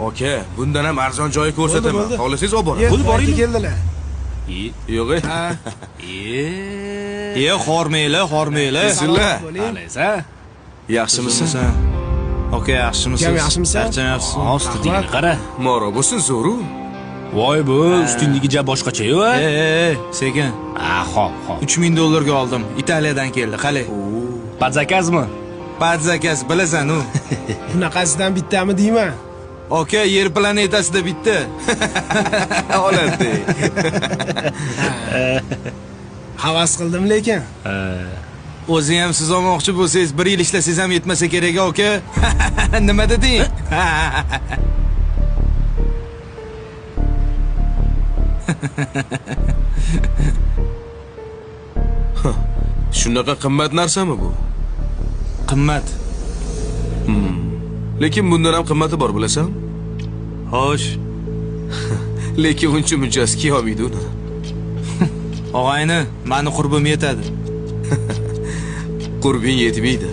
Aka, bundan ham arzon joyi ko'rsataman. Xohlasangiz olib boraman. Bo'ldi, boringlar. Keldilar. Yo'q. Xormanglar. Sizlar Alaysa? yaxshimisiz? Aka, yaxshimisiz? Kam yaxshimisan? Charchamabsiz? Ustidingni qara. Moro bo'lsin zo'ru. Voy bu, ustingdagi ja boshqacha-yu, a? Sekin. Xo'p. $3000 oldim. Italiyadan keldi. Qalay? Padzakazmi? Padzakas bilasan u. Bunaqasidan bittami deyman? Aka, yer planetasida bitta. Oladi. Havas qildim lekin. O'zi ham siz olmoqchi bo'lsangiz 1 yil ishlasangiz ham yetmasa kerak, aka. Nima deding? Shunaqa qimmat narsami bu? Qimmat. Lekin bundan ham qimmati bor, bilasan? Xo'sh. Lekin uncha munchasi kelmaydi uni. Og'ayni, meni qurbim yetadi. Qurbing yetmaydi.